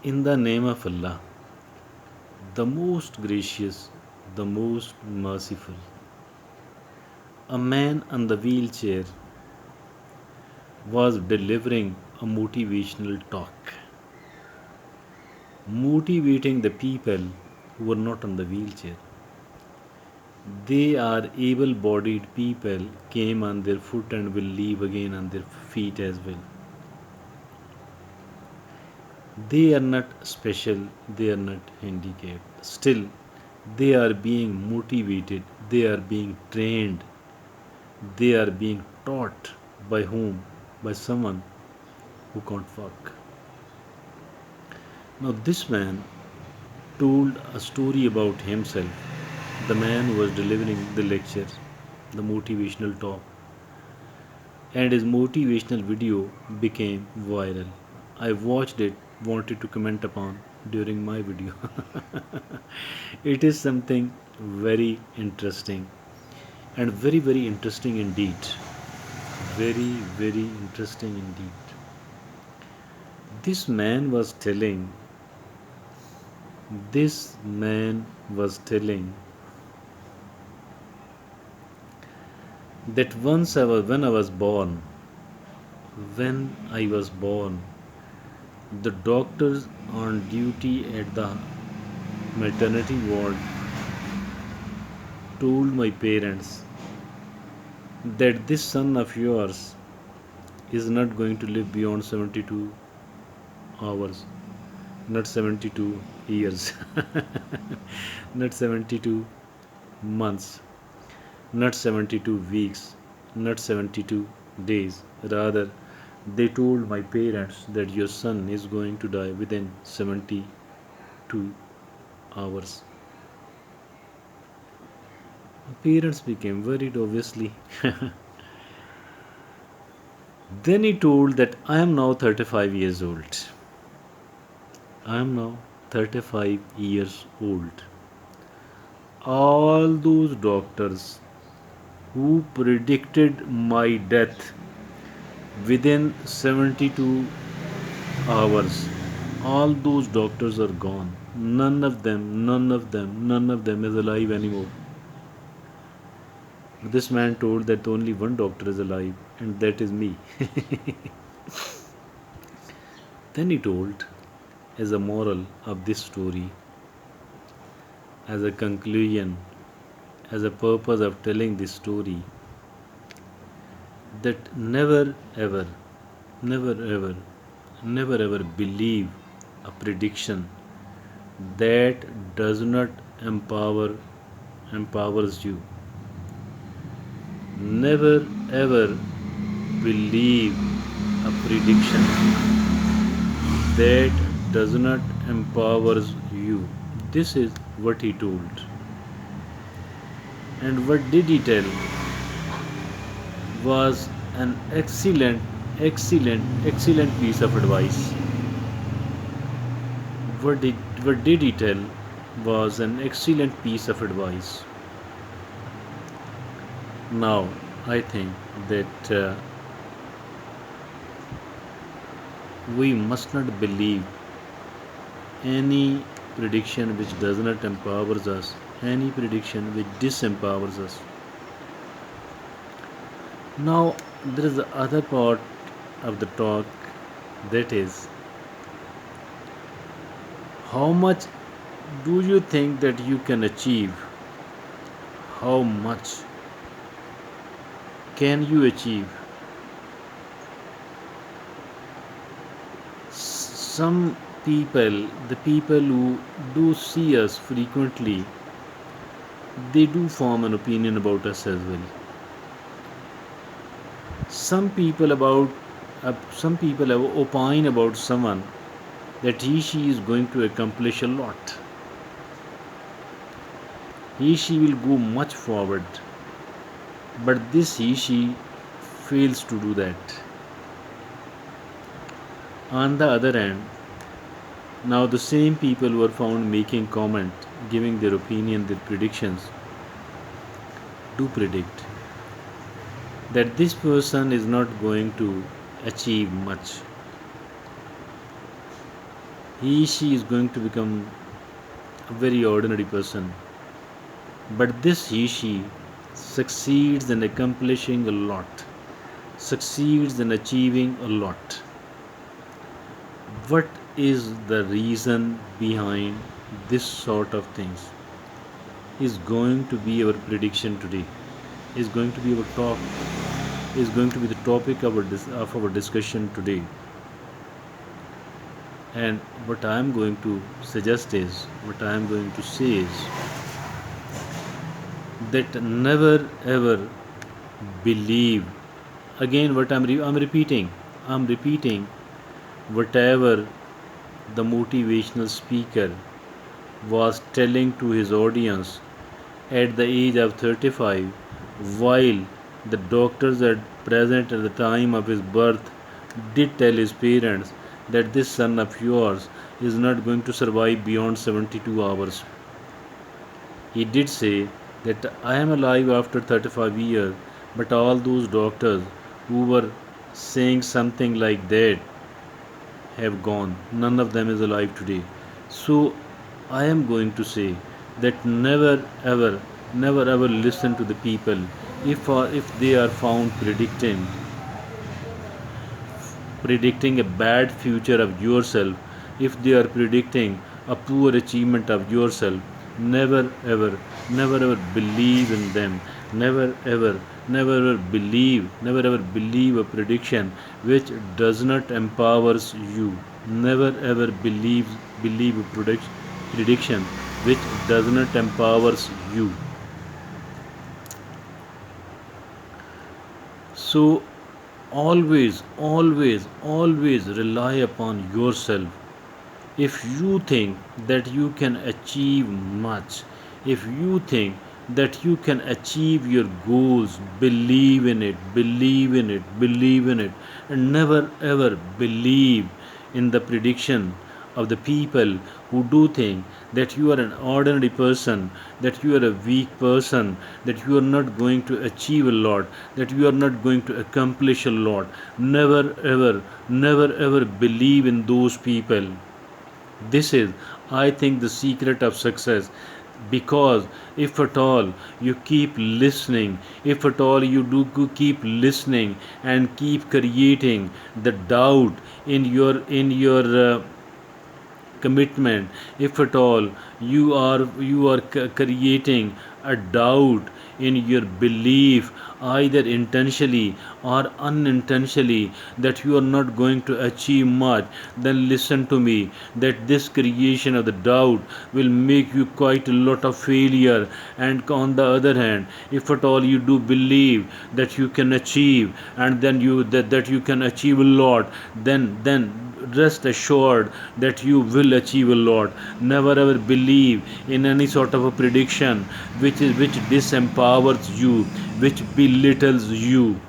In the name of Allah, the most gracious, the most merciful. A man on the wheelchair was delivering a motivational talk, motivating the people who were not on the wheelchair. They are able bodied people, came on their foot and will leave again on their feet as well. They are not special, they are not handicapped. Still, they are being motivated, they are being trained, they are being taught by whom? By someone who can't walk. Now, this man told a story about himself. The man who was delivering the lecture, the motivational talk, and his motivational video became viral. I watched it, wanted to comment upon during my video. It is something very interesting and very, very interesting indeed. Very, very interesting indeed. This man was telling, this man was telling that when I was born, when I was born, the doctors on duty at the maternity ward told my parents that this son of yours is not going to live beyond 72 hours, not 72 years, not 72 months, not 72 weeks, not 72 days. Rather, they told my parents that your son is going to die within 72 hours. My parents became worried, obviously. Then he told that I am now 35 years old. I am now 35 years old. All those doctors who predicted my death within 72 hours, all those doctors are gone. None of them is alive anymore. This man told that only one doctor is alive, and that is me. Then he told, as a moral of this story, as a conclusion, as a purpose of telling this story, that never ever, never ever believe a prediction that does not empowers you. Never ever believe a prediction that does not empowers you. This is what he told. And what did he tell was an excellent piece of advice. What did he tell was an excellent piece of advice. Now, I think that we must not believe any prediction which does not empowers us, any prediction which disempowers us. Now, there is the other part of the talk, that is, how much do you think that you can achieve? How much can you achieve? Some people, the people who do see us frequently, they do form an opinion about us as well. Some people have opine about someone that she is going to accomplish a lot. She will go much forward, but this she fails to do that. On the other hand, now the same people were found making comment, giving their opinion, their predictions, do predict that this person is not going to achieve much. she is going to become a very ordinary person. But this she succeeds in accomplishing a lot, succeeds in achieving a lot. What is the reason behind this sort of things? Is going to be our prediction today. Is going to be our talk. Is going to be the topic of our discussion today. And what I am going to suggest is, what I am going to say is that never ever believe. Again, what I'm repeating whatever the motivational speaker was telling to his audience at the age of 35, while the doctors at present at the time of his birth did tell his parents that this son of yours is not going to survive beyond 72 hours. He did say that I am alive after 35 years, but all those doctors who were saying something like that have gone. None of them is alive today. So I am going to say that never ever listen to the people if they are found predicting a bad future of yourself, if they are predicting a poor achievement of yourself. Never ever believe in them. Never ever believe a prediction which does not empowers you. Never ever believe a prediction which does not empowers you. So always rely upon yourself. If you think that you can achieve much, if you think that you can achieve your goals, believe in it, and never ever believe in the prediction of the people who do think that you are an ordinary person, that you are a weak person, that you are not going to achieve a lot, that you are not going to accomplish a lot. Never ever believe in those people. This is, I think, the secret of success. Because if at all you keep listening, if at all you do keep listening and keep creating the doubt in your commitment, if at all you are creating a doubt in your belief, either intentionally or unintentionally, that you are not going to achieve much, then listen to me, that this creation of the doubt will make you quite a lot of failure. And on the other hand, if at all you do believe that you can achieve, and then that you can achieve a lot, then rest assured that you will achieve a lot. Never ever believe in any sort of a prediction which disempowers you, which belittles you.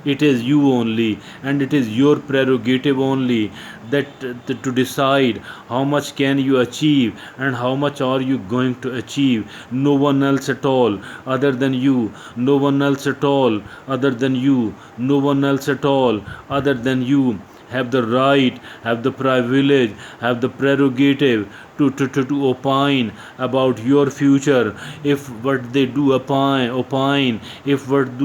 It is you only, and it is your prerogative only, to decide how much can you achieve and how much are you going to achieve. No one else at all other than you. No one else at all other than you. No one else at all other than you have the right, have the privilege, have the prerogative to opine about your future. If what they do opine, if what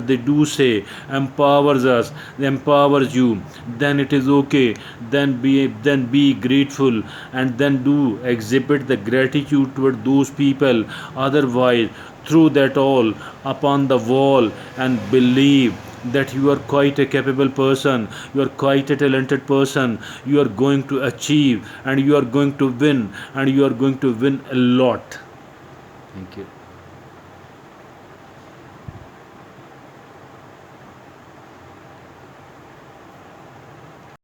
they do say empowers us, empowers you, then it is okay. Then be grateful, and then do exhibit the gratitude toward those people. Otherwise, throw that all upon the wall and believe that you are quite a capable person, you are quite a talented person, you are going to achieve, and you are going to win, and you are going to win a lot. Thank you.